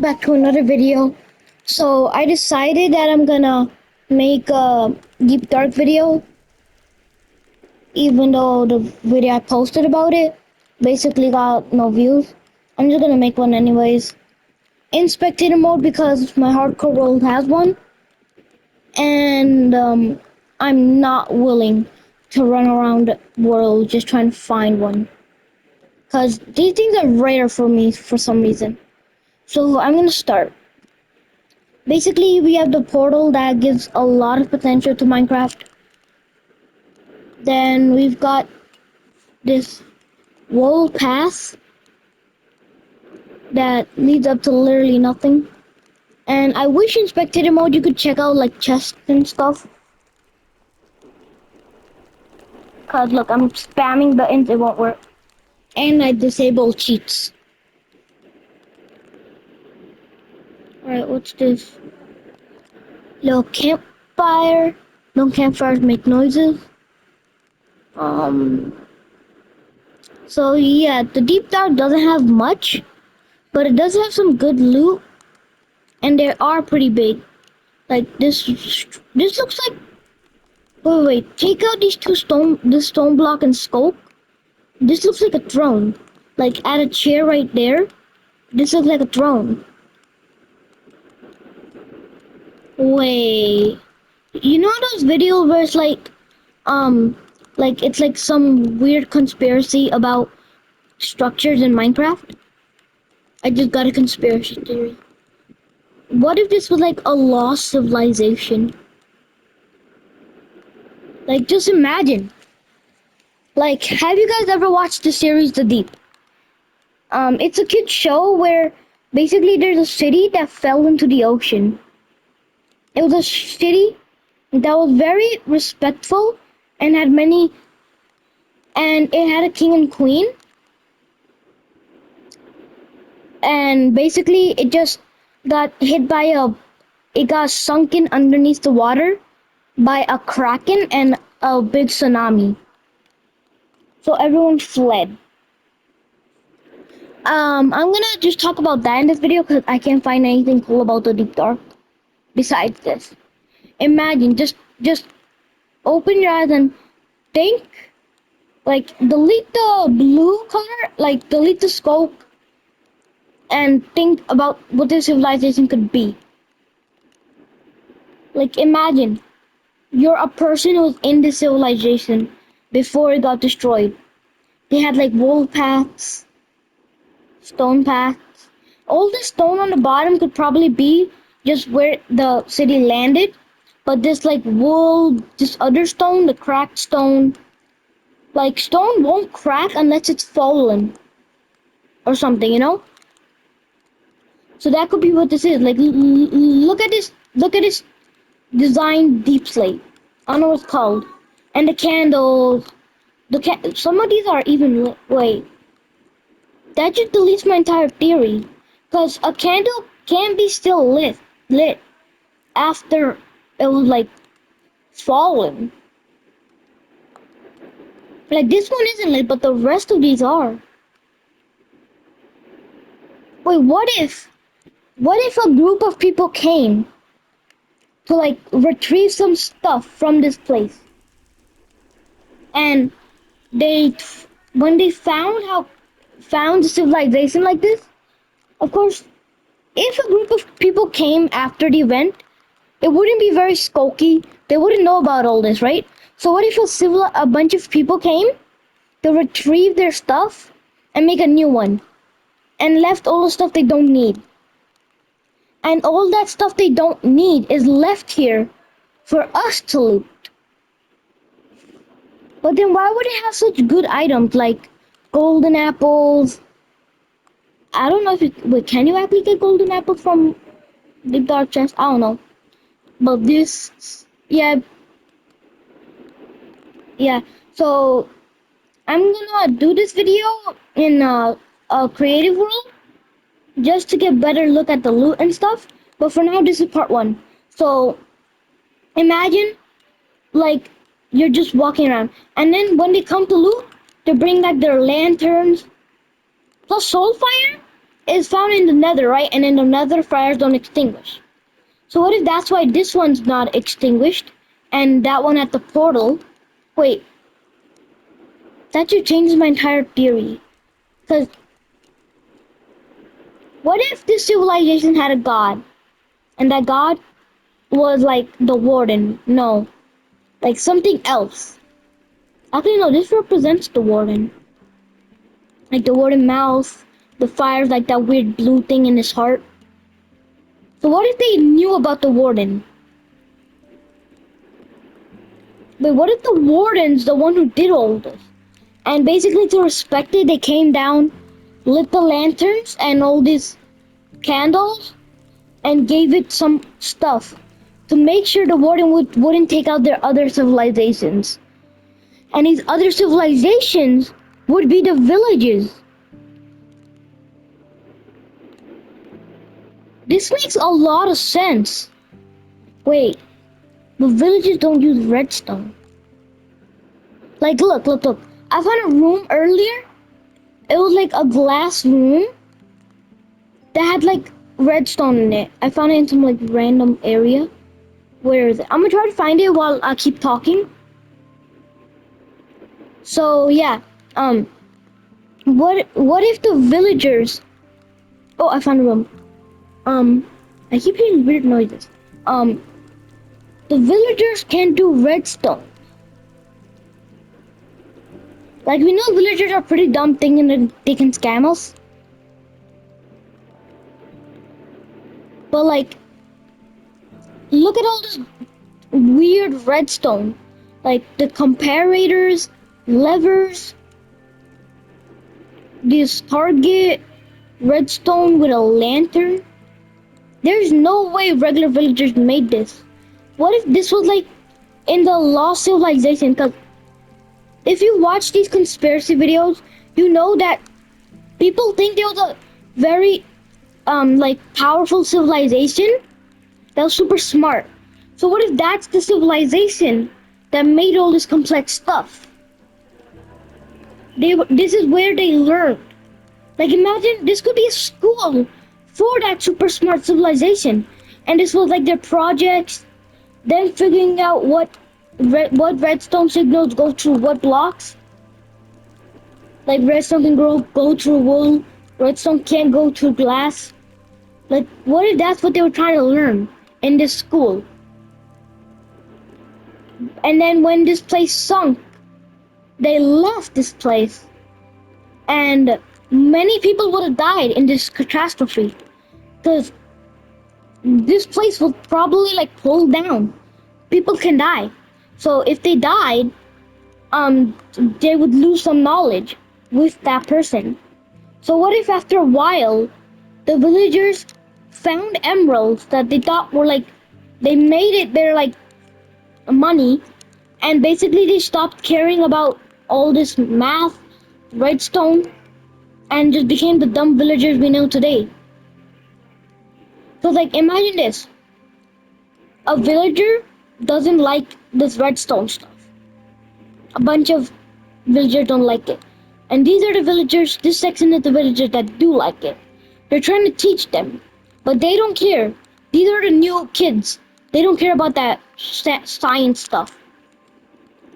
Back to another video. So I decided that I'm gonna make a deep dark video, even though the video I posted about it basically got no views. I'm just gonna make one anyways in spectator mode because my hardcore world has one, and I'm not willing to run around the world just trying to find one because these things are rare for me for some reason. So I'm gonna start. Basically, we have the portal that gives a lot of potential to Minecraft. Then we've got this wall path that leads up to literally nothing. And I wish in spectator mode you could check out like chests and stuff. Cause look, I'm spamming buttons, it won't work. And I disable cheats. Alright, what's this? Little campfire. No campfires make noises. Um, so yeah, the deep dark doesn't have much, but it does have some good loot, and they are pretty big. Like this looks like. Wait. Take out these this stone block and scope. This looks like a throne. Like add a chair right there. This looks like a throne. Wait. You know those videos where it's like it's like some weird conspiracy about structures in Minecraft? I just got a conspiracy theory. What if this was like a lost civilization? Like, just imagine. Like, have you guys ever watched the series The Deep? It's a kid show where basically there's a city that fell into the ocean. It was a city that was very respectful and had many, and it had a king and queen. And basically, it just got hit by it got sunken underneath the water by a kraken and a big tsunami. So everyone fled. I'm gonna just talk about that in this video because I can't find anything cool about the deep dark besides this. Imagine, just open your eyes and think, like delete the blue color, like delete the scope, and think about what this civilization could be. Like imagine, you're a person who was in this civilization before it got destroyed. They had like wool paths, stone paths. All the stone on the bottom could probably be just where the city landed, but this like wool, this other stone, the cracked stone, like stone won't crack unless it's fallen or something, you know? So that could be what this is. Like, look at this design deep slate. I don't know what it's called. And the candles, some of these are even wait. That just deletes my entire theory, because a candle can be still lit after it was like fallen. Like this one isn't lit, but the rest of these are. Wait, what if a group of people came to like retrieve some stuff from this place, and they when they found a civilization like this, of course, if a group of people came after the event, it wouldn't be very skulky. They wouldn't know about all this, right? So what if a bunch of people came to retrieve their stuff and make a new one, and left all the stuff they don't need? And all that stuff they don't need is left here for us to loot. But then why would it have such good items like golden apples? I don't know if wait, can you actually get golden apples from the dark chest? I don't know. But this, yeah, yeah. So I'm gonna do this video in a creative world just to get better look at the loot and stuff. But for now, this is part one. So imagine like you're just walking around, and then when they come to loot, they bring back their lanterns. Plus soul fire is found in the nether, right? And in the nether, fires don't extinguish. So what if that's why this one's not extinguished, and that one at the portal? Wait, that just changes my entire theory. Because what if this civilization had a god, and that god was like the warden? No, like something else. Actually, no, this represents the warden. Like the warden mouth, the fires, like that weird blue thing in his heart. So what if they knew about the warden? But what if the warden's the one who did all this? And basically to respect it, they came down, lit the lanterns and all these candles, and gave it some stuff to make sure the warden wouldn't take out their other civilizations. And these other civilizations would be the villages. This makes a lot of sense. Wait, the villages don't use redstone. Like, look. I found a room earlier. It was like a glass room that had like redstone in it. I found it in some like random area. Where is it? I'm gonna try to find it while I keep talking. So yeah, what if the villagers? Oh, I found a room. I keep hearing weird noises. The villagers can do redstone. Like we know villagers are pretty dumb thinking that they can scam us. But like, look at all this weird redstone. Like the comparators, levers, this target, redstone with a lantern. There's no way regular villagers made this. What if this was like in the lost civilization? Because if you watch these conspiracy videos, you know that people think there was a very like powerful civilization that was super smart. So what if that's the civilization that made all this complex stuff? This is where they learned. Like imagine this could be a school for that super smart civilization, and this was like their projects. Then figuring out what redstone signals go through what blocks. Like redstone can go through wool, redstone can't go through glass. Like what if that's what they were trying to learn in this school? And then when this place sunk, they left this place, and many people would have died in this catastrophe because this place was probably like pulled down. People can die. So if they died, they would lose some knowledge with that person. So what if after a while, the villagers found emeralds that they thought were like, they made it their like money, and basically they stopped caring about all this math, redstone, and just became the dumb villagers we know today. So like imagine this. A villager doesn't like this redstone stuff. A bunch of villagers don't like it. And these are the villagers, this section is the villagers that do like it. They're trying to teach them, but they don't care. These are the new kids. They don't care about that science stuff.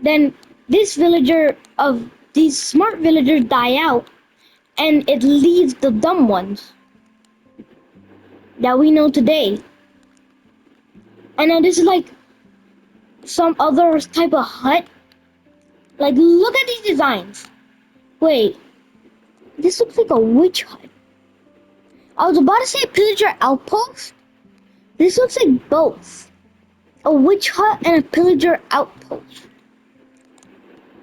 Then this villager of these smart villagers die out, and it leaves the dumb ones that we know today. And now this is like some other type of hut. Like look at these designs. Wait, this looks like a witch hut. I was about to say pillager outpost. This looks like both. A witch hut and a pillager outpost.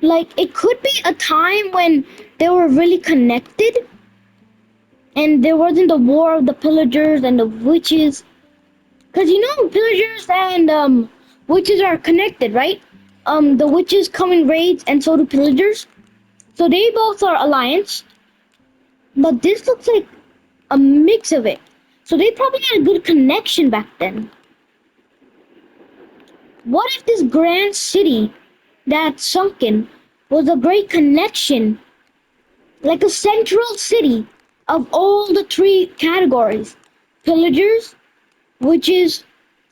Like it could be a time when they were really connected and there wasn't the war of the pillagers and the witches. Cause you know pillagers and witches are connected, right? The witches come in raids and so do pillagers. So they both are alliance. But this looks like a mix of it. So they probably had a good connection back then. What if this grand city that's sunken was a great connection? Like a central city of all the three categories, pillagers, witches,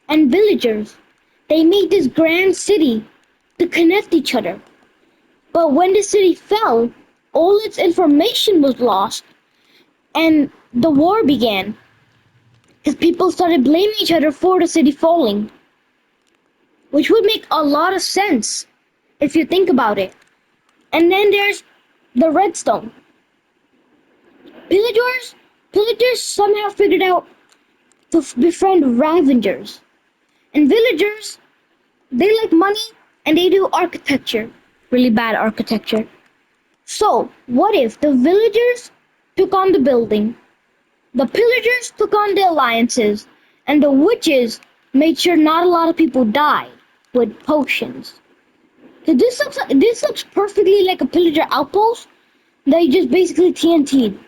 and villagers. They made this grand city to connect each other. But when the city fell, all its information was lost, and the war began. Because people started blaming each other for the city falling, which would make a lot of sense if you think about it. And then there's the redstone. Villagers, Villagers somehow figured out to befriend Ravengers. And villagers, they like money and they do architecture. Really bad architecture. So, what if the villagers took on the building, the pillagers took on the alliances, and the witches made sure not a lot of people died with potions? So this looks perfectly like a pillager outpost. They just basically TNT'd.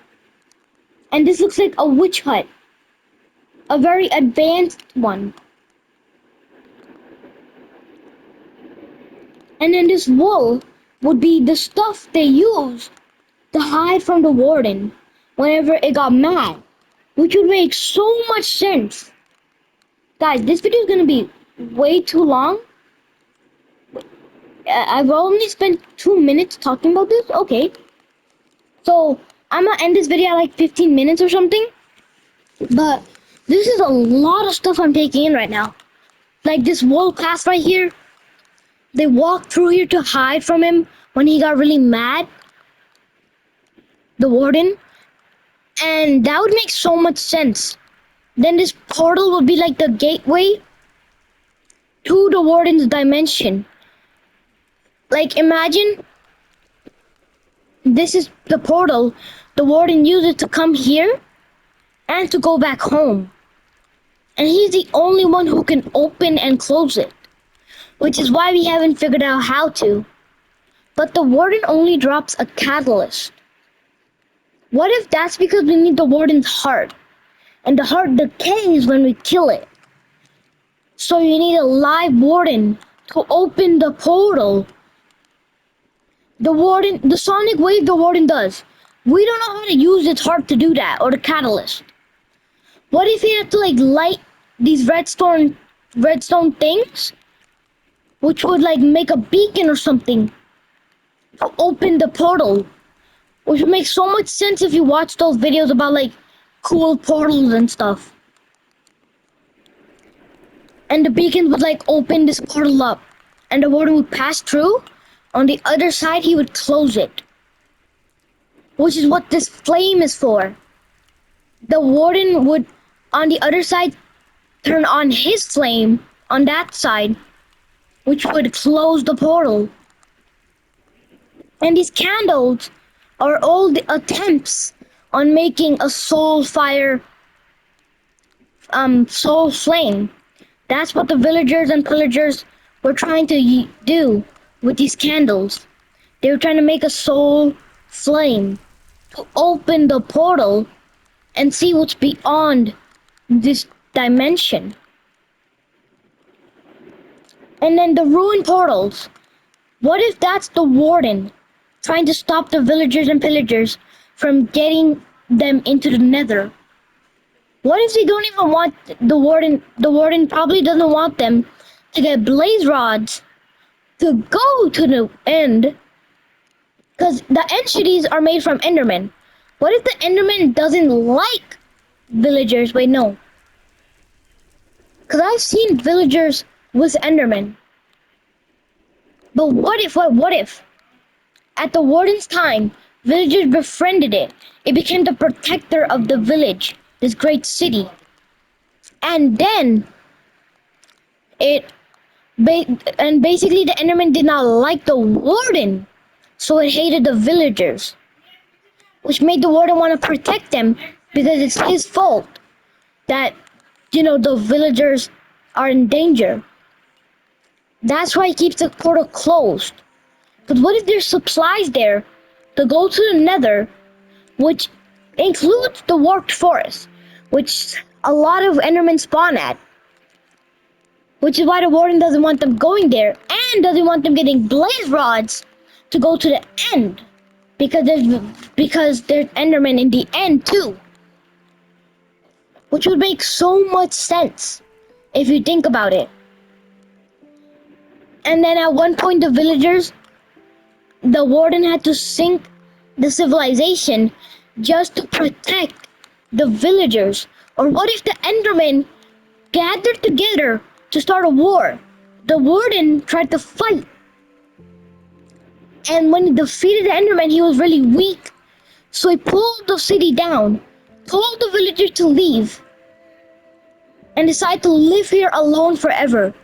And this looks like a witch hut. A very advanced one. And then this wool would be the stuff they used to hide from the warden whenever it got mad. Which would make so much sense. Guys, this video is gonna be way too long. I've only spent 2 minutes talking about this. Okay. So, I'm gonna end this video at like 15 minutes or something. But this is a lot of stuff I'm taking in right now. Like this wall path right here. They walked through here to hide from him when he got really mad. The warden. And that would make so much sense. Then this portal would be like the gateway to the warden's dimension. Like imagine this is the portal the warden uses to come here and to go back home. And he's the only one who can open and close it. Which is why we haven't figured out how to. But the warden only drops a catalyst. What if that's because we need the warden's heart? And the heart decays when we kill it. So you need a live warden to open the portal. The sonic wave the warden does. We don't know how to use its heart to do that, or the catalyst. What if he had to like light these redstone things? Which would like make a beacon or something to open the portal. Which would make so much sense if you watch those videos about like cool portals and stuff. And the beacon would like open this portal up. And the warden would pass through. On the other side, he would close it. Which is what this flame is for. The warden would, on the other side, turn on his flame on that side. Which would close the portal. And these candles are all the attempts on making a soul fire, soul flame. That's what the villagers and pillagers were trying to do with these candles. They were trying to make a soul flame to open the portal and see what's beyond this dimension. And then the ruined portals. What if that's the warden trying to stop the villagers and pillagers from getting them into the nether? What if they don't even want the warden? The warden probably doesn't want them to get blaze rods to go to the end. Because the end cities are made from endermen. What if the enderman doesn't like villagers? Wait, no. Because I've seen villagers with endermen. But what if? At the warden's time, villagers befriended it. It became the protector of the village, this great city. And then, basically the enderman did not like the warden. So it hated the villagers. Which made the warden want to protect them because it's his fault that, the villagers are in danger. That's why he keeps the portal closed. But what if there's supplies there to go to the nether, which includes the warped forest, which a lot of endermen spawn at. Which is why the warden doesn't want them going there and doesn't want them getting blaze rods to go to the end. because there's Enderman in the end too, which would make so much sense if you think about it. And then at one point, the warden had to sink the civilization just to protect the villagers. Or what if the Endermen gathered together to start a war? The warden tried to fight, and when he defeated the Enderman, he was really weak. So he pulled the city down, told the villagers to leave, and decided to live here alone forever.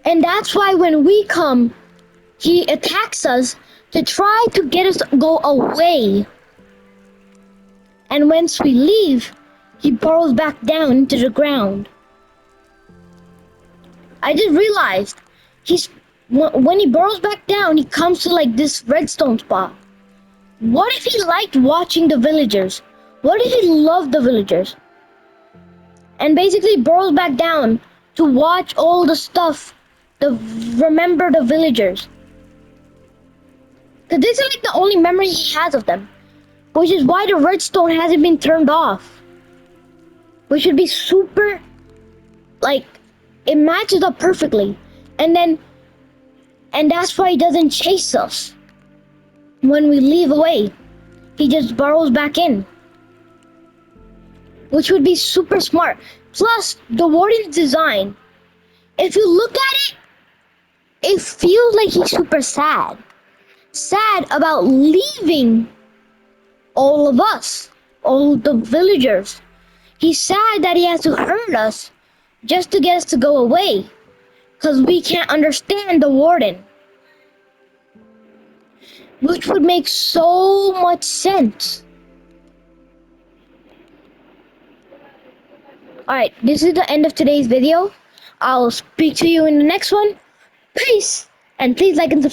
And that's why when we come, he attacks us to try to get us to go away. And once we leave, he burrows back down into the ground. I just realized when he burrows back down, he comes to like this redstone spot. What if he liked watching the villagers? What if he loved the villagers? And basically burrows back down to watch all the stuff, to remember the villagers. Because this is like the only memory he has of them. Which is why the redstone hasn't been turned off. Which would be super, like, it matches up perfectly. And that's why he doesn't chase us when we leave away. He just burrows back in. Which would be super smart. Plus, the warden's design, if you look at it, it feels like he's super sad. Sad about leaving all of us, all the villagers. He's sad that he has to hurt us just to get us to go away, because we can't understand the warden. Which would make so much sense. Alright, this is the end of today's video. I'll speak to you in the next one. Peace! And please like and subscribe.